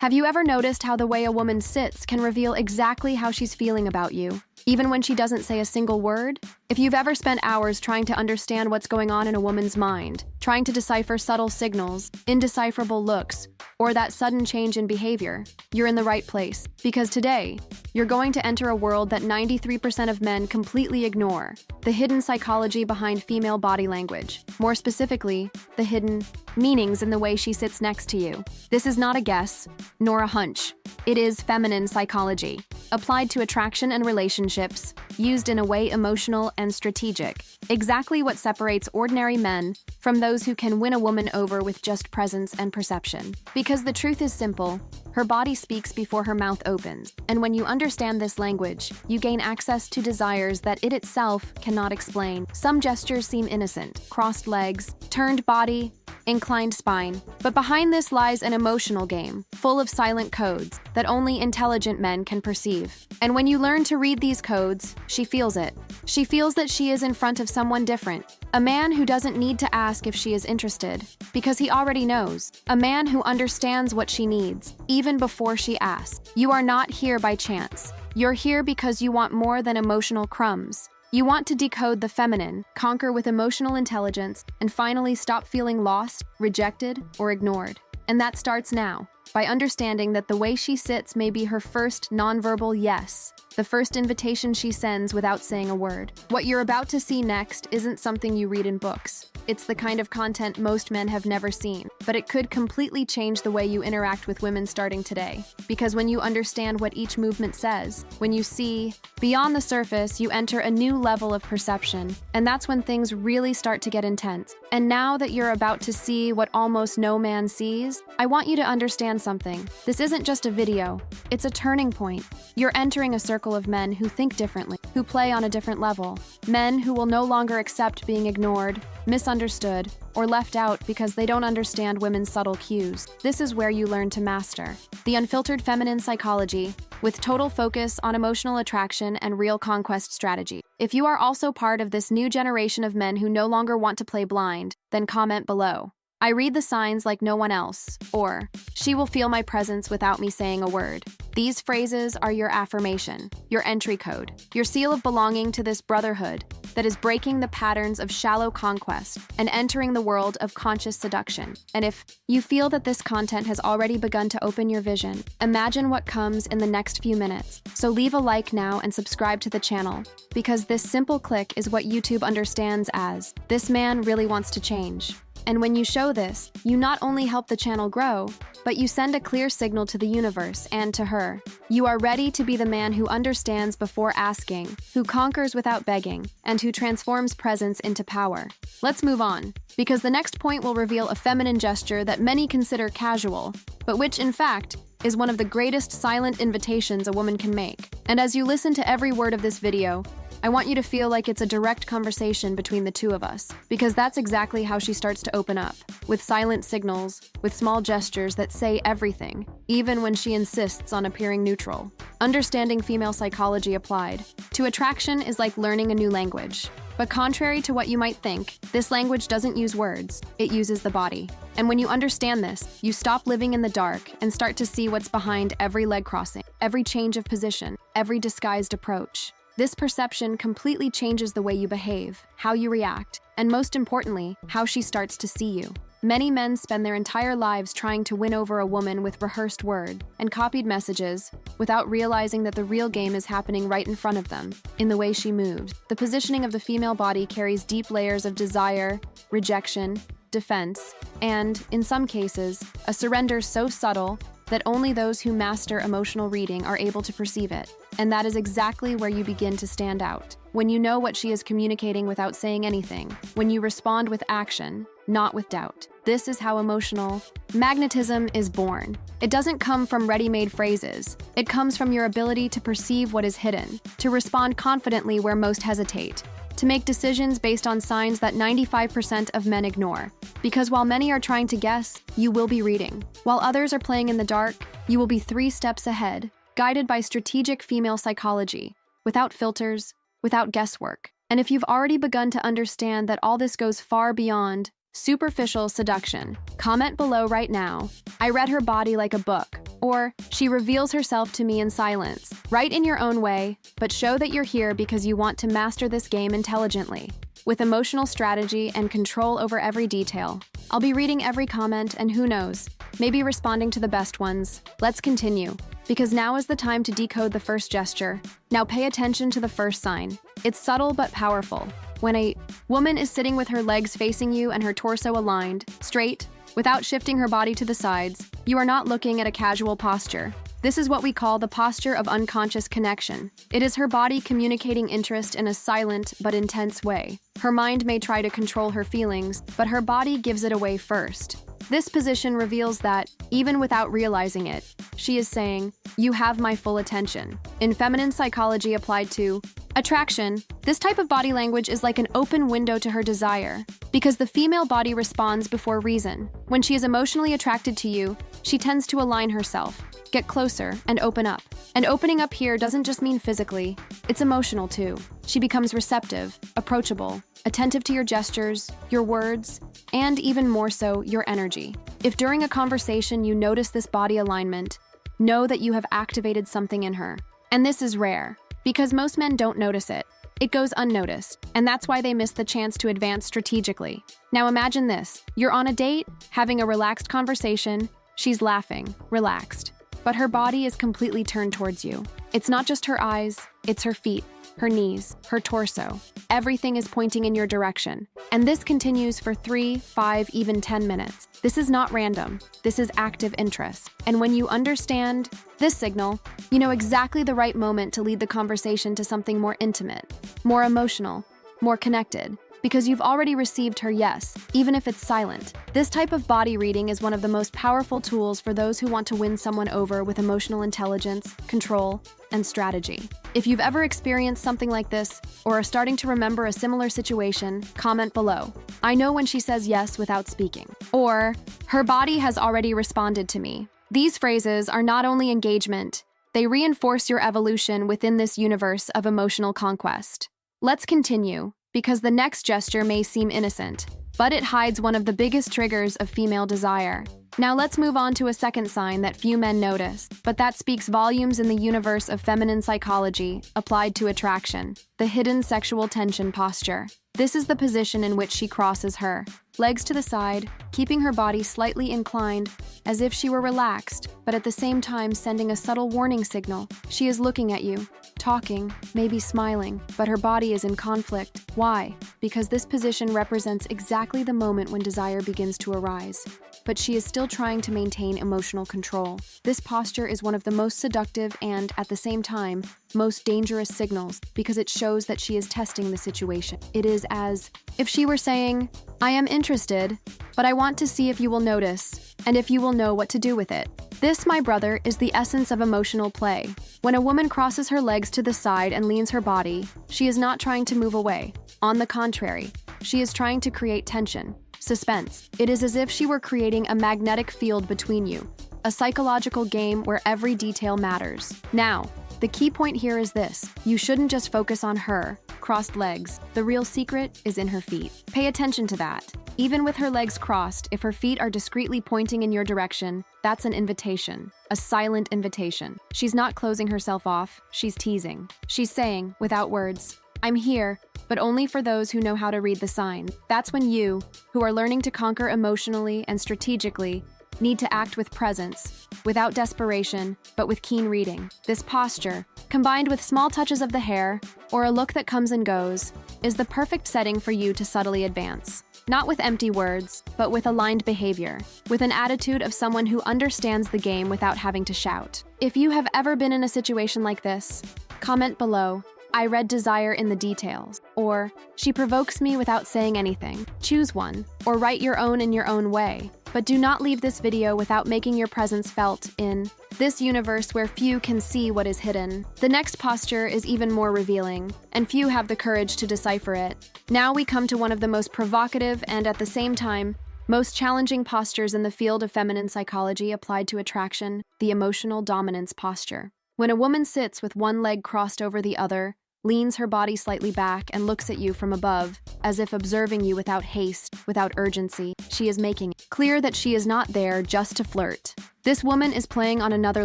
Have you ever noticed how the way a woman sits can reveal exactly how she's feeling about you, even when she doesn't say a single word? If you've ever spent hours trying to understand what's going on in a woman's mind, trying to decipher subtle signals, indecipherable looks, or that sudden change in behavior, you're in the right place. Because today, you're going to enter a world that 93% of men completely ignore: the hidden psychology behind female body language. More specifically, the hidden meanings in the way she sits next to you. This is not a guess, nor a hunch. It is feminine psychology, applied to attraction and relationships, used in a way emotional and strategic. Exactly what separates ordinary men from those who can win a woman over with just presence and perception. Because the truth is simple: her body speaks before her mouth opens. And when you understand this language, you gain access to desires that it itself cannot explain. Some gestures seem innocent: crossed legs, turned body, inclined spine. But behind this lies an emotional game, full of silent codes that only intelligent men can perceive. And when you learn to read these codes, she feels it. She feels that she is in front of someone different. A man who doesn't need to ask if she is interested, because he already knows. A man who understands what she needs, even before she asks. You are not here by chance. You're here because you want more than emotional crumbs. You want to decode the feminine, conquer with emotional intelligence, and finally stop feeling lost, rejected, or ignored. And that starts now, by understanding that the way she sits may be her first nonverbal yes, the first invitation she sends without saying a word. What you're about to see next isn't something you read in books. It's the kind of content most men have never seen, but it could completely change the way you interact with women starting today. Because when you understand what each movement says, when you see beyond the surface, you enter a new level of perception, and that's when things really start to get intense. And now that you're about to see what almost no man sees, I want you to understand something. This isn't just a video, it's a turning point. You're entering a circle of men who think differently, who play on a different level. Men who will no longer accept being ignored, misunderstood, or left out because they don't understand women's subtle cues. This is where you learn to master the unfiltered feminine psychology, with total focus on emotional attraction and real conquest strategy. If you are also part of this new generation of men who no longer want to play blind, then comment below: "I read the signs like no one else," or "She will feel my presence without me saying a word." These phrases are your affirmation, your entry code, your seal of belonging to this brotherhood that is breaking the patterns of shallow conquest and entering the world of conscious seduction. And if you feel that this content has already begun to open your vision, imagine what comes in the next few minutes. So leave a like now and subscribe to the channel, because this simple click is what YouTube understands as: this man really wants to change. And when you show this, you not only help the channel grow, but you send a clear signal to the universe and to her. You are ready to be the man who understands before asking, who conquers without begging, and who transforms presence into power. Let's move on, because the next point will reveal a feminine gesture that many consider casual, but which, in fact, is one of the greatest silent invitations a woman can make. And as you listen to every word of this video, I want you to feel like it's a direct conversation between the two of us, because that's exactly how she starts to open up, with silent signals, with small gestures that say everything, even when she insists on appearing neutral. Understanding female psychology applied to attraction is like learning a new language. But contrary to what you might think, this language doesn't use words, it uses the body. And when you understand this, you stop living in the dark and start to see what's behind every leg crossing, every change of position, every disguised approach. This perception completely changes the way you behave, how you react, and most importantly, how she starts to see you. Many men spend their entire lives trying to win over a woman with rehearsed word and copied messages, without realizing that the real game is happening right in front of them, in the way she moves. The positioning of the female body carries deep layers of desire, rejection, defense, and, in some cases, a surrender so subtle that only those who master emotional reading are able to perceive it. And that is exactly where you begin to stand out. When you know what she is communicating without saying anything, when you respond with action, not with doubt. This is how emotional magnetism is born. It doesn't come from ready-made phrases. It comes from your ability to perceive what is hidden, to respond confidently where most hesitate, to make decisions based on signs that 95% of men ignore. Because while many are trying to guess, you will be reading. While others are playing in the dark, you will be 3 steps ahead, guided by strategic female psychology, without filters, without guesswork. And if you've already begun to understand that all this goes far beyond superficial seduction. Comment below right now. I read her body like a book. Or, she reveals herself to me in silence. Write in your own way, but show that you're here because you want to master this game intelligently, with emotional strategy and control over every detail. I'll be reading every comment and who knows, maybe responding to the best ones. Let's continue, because now is the time to decode the first gesture. Now pay attention to the first sign. It's subtle but powerful. When a woman is sitting with her legs facing you and her torso aligned, straight, without shifting her body to the sides, you are not looking at a casual posture. This is what we call the posture of unconscious connection. It is her body communicating interest in a silent but intense way. Her mind may try to control her feelings, but her body gives it away first. This position reveals that, even without realizing it, she is saying, "You have my full attention." In feminine psychology applied to attraction, this type of body language is like an open window to her desire, because the female body responds before reason. When she is emotionally attracted to you, she tends to align herself, get closer, and open up. And opening up here doesn't just mean physically, it's emotional too. She becomes receptive, approachable, attentive to your gestures, your words, and even more so, your energy. If during a conversation you notice this body alignment, know that you have activated something in her. And this is rare, because most men don't notice it. It goes unnoticed, and that's why they miss the chance to advance strategically. Now imagine this. You're on a date, having a relaxed conversation. She's laughing, relaxed, but her body is completely turned towards you. It's not just her eyes, it's her feet, her knees, her torso. Everything is pointing in your direction. And this continues for 3, 5, even 10 minutes. This is not random. This is active interest. And when you understand this signal, you know exactly the right moment to lead the conversation to something more intimate, more emotional, more connected. Because you've already received her yes, even if it's silent. This type of body reading is one of the most powerful tools for those who want to win someone over with emotional intelligence, control, and strategy. If you've ever experienced something like this, or are starting to remember a similar situation, comment below. I know when she says yes without speaking. Or, her body has already responded to me. These phrases are not only engagement, they reinforce your evolution within this universe of emotional conquest. Let's continue, because the next gesture may seem innocent, but it hides one of the biggest triggers of female desire. Now let's move on to a second sign that few men notice, but that speaks volumes in the universe of feminine psychology applied to attraction: the hidden sexual tension posture. This is the position in which she crosses her legs to the side, keeping her body slightly inclined, as if she were relaxed, but at the same time sending a subtle warning signal. She is looking at you, talking, maybe smiling, but her body is in conflict. Why? Because this position represents exactly the moment when desire begins to arise, but she is still trying to maintain emotional control. This posture is one of the most seductive and, at the same time, most dangerous signals because it shows that she is testing the situation. It is as if she were saying, "I am interested, but I want to see if you will notice and if you will know what to do with it." This, my brother, is the essence of emotional play. When a woman crosses her legs to the side and leans her body, she is not trying to move away. On the contrary, she is trying to create tension, suspense. It is as if she were creating a magnetic field between you, a psychological game where every detail matters. Now, the key point here is this: you shouldn't just focus on her crossed legs. The real secret is in her feet. Pay attention to that. Even with her legs crossed, if her feet are discreetly pointing in your direction, that's an invitation, a silent invitation. She's not closing herself off, she's teasing. She's saying, without words, "I'm here, but only for those who know how to read the signs." That's when you, who are learning to conquer emotionally and strategically, need to act with presence, without desperation, but with keen reading. This posture, combined with small touches of the hair, or a look that comes and goes, is the perfect setting for you to subtly advance. Not with empty words, but with aligned behavior, with an attitude of someone who understands the game without having to shout. If you have ever been in a situation like this, comment below, "I read desire in the details," or "She provokes me without saying anything." Choose one, or write your own in your own way. But do not leave this video without making your presence felt in this universe where few can see what is hidden. The next posture is even more revealing, and few have the courage to decipher it. Now we come to one of the most provocative and, at the same time, most challenging postures in the field of feminine psychology applied to attraction: the emotional dominance posture. When a woman sits with one leg crossed over the other, leans her body slightly back, and looks at you from above, as if observing you without haste, without urgency. She is making it clear that she is not there just to flirt. This woman is playing on another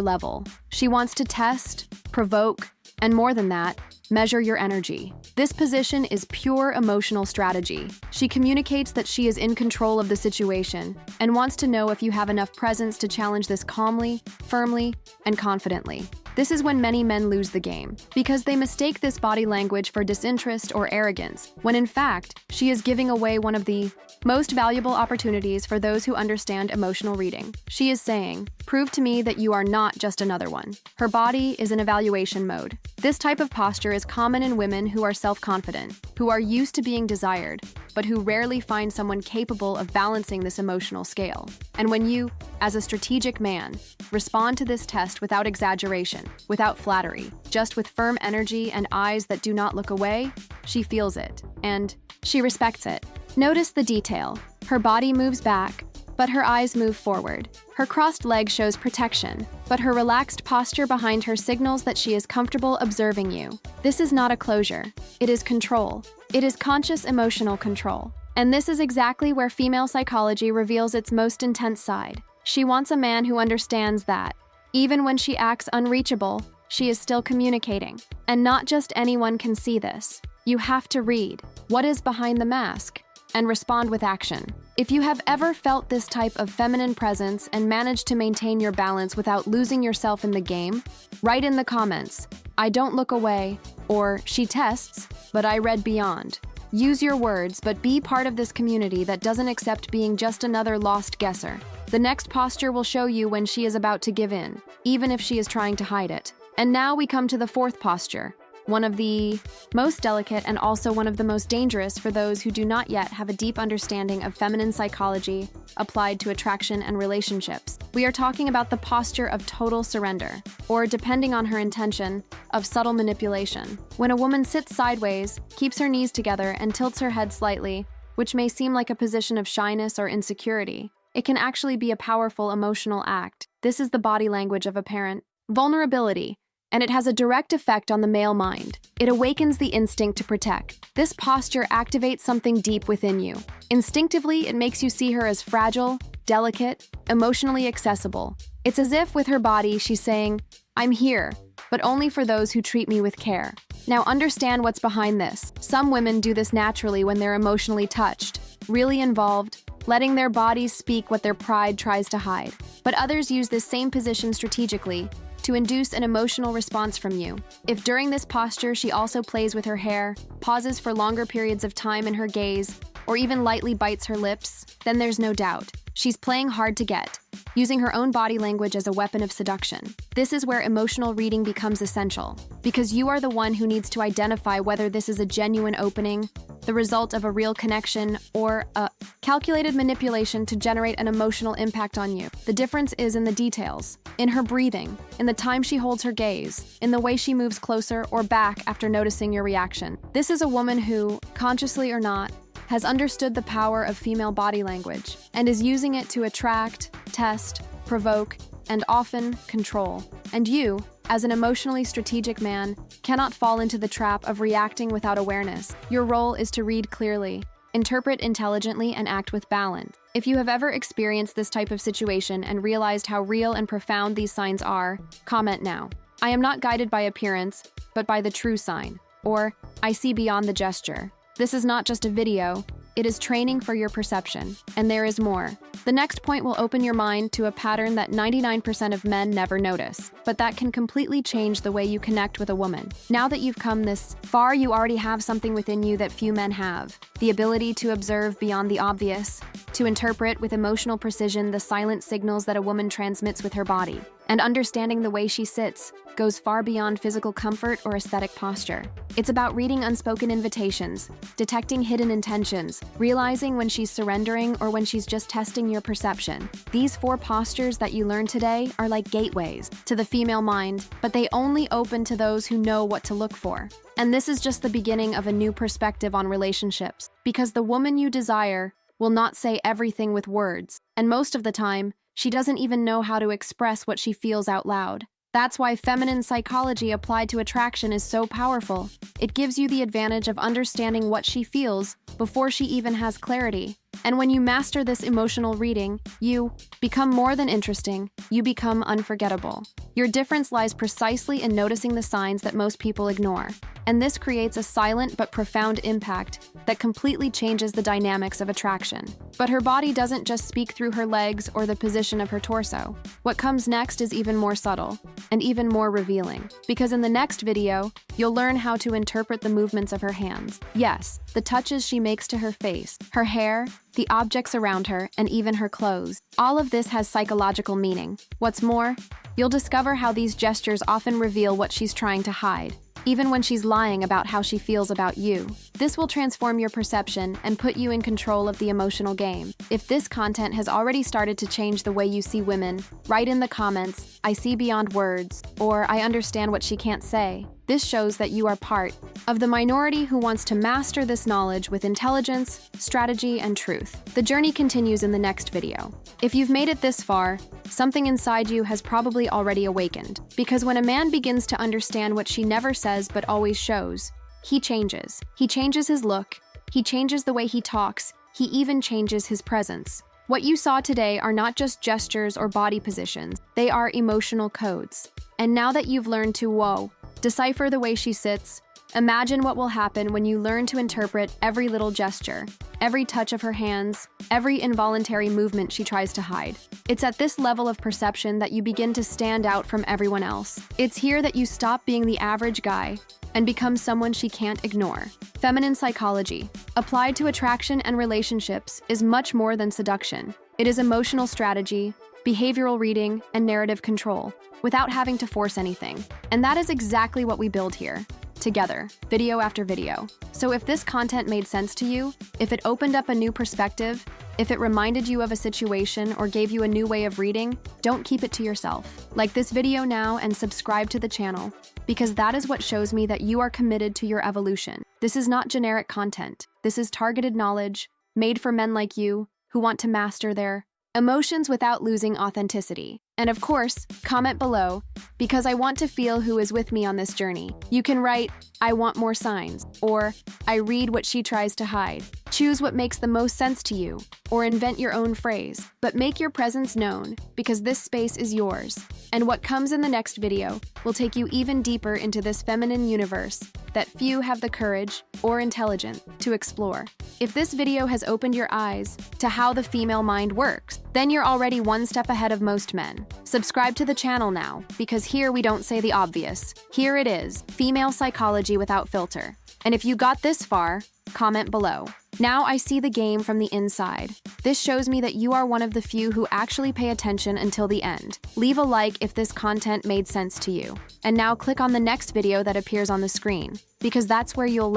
level. She wants to test, provoke, and more than that, measure your energy. This position is pure emotional strategy. She communicates that she is in control of the situation and wants to know if you have enough presence to challenge this calmly, firmly, and confidently. This is when many men lose the game, because they mistake this body language for disinterest or arrogance, when in fact, she is giving away one of the most valuable opportunities for those who understand emotional reading. She is saying, "Prove to me that you are not just another one." Her body is in evaluation mode. This type of posture is common in women who are self-confident, who are used to being desired, but who rarely find someone capable of balancing this emotional scale. And when you, as a strategic man, respond to this test without exaggeration, without flattery, just with firm energy and eyes that do not look away, she feels it, and she respects it. Notice the detail. Her body moves back, but her eyes move forward. Her crossed leg shows protection, but her relaxed posture behind her signals that she is comfortable observing you. This is not a closure. It is control. It is conscious emotional control. And this is exactly where female psychology reveals its most intense side. She wants a man who understands that, even when she acts unreachable, she is still communicating. And not just anyone can see this. You have to read what is behind the mask and respond with action. If you have ever felt this type of feminine presence and managed to maintain your balance without losing yourself in the game, write in the comments, "I don't look away," or "She tests, but I read beyond." Use your words, but be part of this community that doesn't accept being just another lost guesser. The next posture will show you when she is about to give in, even if she is trying to hide it. And now we come to the fourth posture, one of the most delicate and also one of the most dangerous for those who do not yet have a deep understanding of feminine psychology applied to attraction and relationships. We are talking about the posture of total surrender, or depending on her intention, of subtle manipulation. When a woman sits sideways, keeps her knees together, and tilts her head slightly, which may seem like a position of shyness or insecurity, it can actually be a powerful emotional act. This is the body language of apparent vulnerability, and it has a direct effect on the male mind. It awakens the instinct to protect. This posture activates something deep within you. Instinctively, it makes you see her as fragile, delicate, emotionally accessible. It's as if with her body, she's saying, "I'm here, but only for those who treat me with care." Now understand what's behind this. Some women do this naturally when they're emotionally touched, really involved, letting their bodies speak what their pride tries to hide. But others use this same position strategically, to induce an emotional response from you. If during this posture she also plays with her hair, pauses for longer periods of time in her gaze, or even lightly bites her lips, then there's no doubt. She's playing hard to get, using her own body language as a weapon of seduction. This is where emotional reading becomes essential, because you are the one who needs to identify whether this is a genuine opening, the result of a real connection, or a calculated manipulation to generate an emotional impact on you. The difference is in the details, in her breathing, in the time she holds her gaze, in the way she moves closer or back after noticing your reaction. This is a woman who, consciously or not, has understood the power of female body language and is using it to attract, test, provoke, and often control. And you, as an emotionally strategic man, cannot fall into the trap of reacting without awareness. Your role is to read clearly, interpret intelligently, and act with balance. If you have ever experienced this type of situation and realized how real and profound these signs are, comment now. "I am not guided by appearance, but by the true sign," or "I see beyond the gesture." This is not just a video, it is training for your perception, and there is more. The next point will open your mind to a pattern that 99% of men never notice, but that can completely change the way you connect with a woman. Now that you've come this far, you already have something within you that few men have: the ability to observe beyond the obvious, to interpret with emotional precision the silent signals that a woman transmits with her body. And understanding the way she sits goes far beyond physical comfort or aesthetic posture. It's about reading unspoken invitations, detecting hidden intentions, realizing when she's surrendering or when she's just testing your perception. These 4 postures that you learned today are like gateways to the female mind, but they only open to those who know what to look for. And this is just the beginning of a new perspective on relationships, because the woman you desire will not say everything with words, and most of the time, she doesn't even know how to express what she feels out loud. That's why feminine psychology applied to attraction is so powerful. It gives you the advantage of understanding what she feels before she even has clarity. And when you master this emotional reading, you become more than interesting, you become unforgettable. Your difference lies precisely in noticing the signs that most people ignore. And this creates a silent but profound impact that completely changes the dynamics of attraction. But her body doesn't just speak through her legs or the position of her torso. What comes next is even more subtle and even more revealing. Because in the next video, you'll learn how to interpret the movements of her hands. Yes, the touches she makes to her face, her hair, the objects around her, and even her clothes. All of this has psychological meaning. What's more, you'll discover how these gestures often reveal what she's trying to hide, even when she's lying about how she feels about you. This will transform your perception and put you in control of the emotional game. If this content has already started to change the way you see women, write in the comments, "I see beyond words," or "I understand what she can't say." This shows that you are part of the minority who wants to master this knowledge with intelligence, strategy, and truth. The journey continues in the next video. If you've made it this far, something inside you has probably already awakened. Because when a man begins to understand what she never says but always shows, he changes. He changes his look, he changes the way he talks, he even changes his presence. What you saw today are not just gestures or body positions, they are emotional codes. And now that you've learned to, decipher the way she sits, imagine what will happen when you learn to interpret every little gesture, every touch of her hands, every involuntary movement she tries to hide. It's at this level of perception that you begin to stand out from everyone else. It's here that you stop being the average guy and become someone she can't ignore. Feminine psychology, applied to attraction and relationships, is much more than seduction. It is emotional strategy, behavioral reading, and narrative control, without having to force anything. And that is exactly what we build here, together, video after video. So if this content made sense to you, if it opened up a new perspective, if it reminded you of a situation or gave you a new way of reading, don't keep it to yourself. Like this video now and subscribe to the channel, because that is what shows me that you are committed to your evolution. This is not generic content. This is targeted knowledge, made for men like you, who want to master their emotions without losing authenticity. And of course, comment below, because I want to feel who is with me on this journey. You can write, "I want more signs," or "I read what she tries to hide." Choose what makes the most sense to you, or invent your own phrase. But make your presence known, because this space is yours. And what comes in the next video will take you even deeper into this feminine universe that few have the courage or intelligence to explore. If this video has opened your eyes to how the female mind works, then you're already one step ahead of most men. Subscribe to the channel now, because here we don't say the obvious. Here it is, female psychology without filter. And if you got this far, comment below. Now I see the game from the inside. This shows me that you are one of the few who actually pay attention until the end. Leave a like if this content made sense to you. And now click on the next video that appears on the screen, because that's where you'll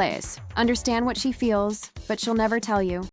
understand what she feels, but she'll never tell you.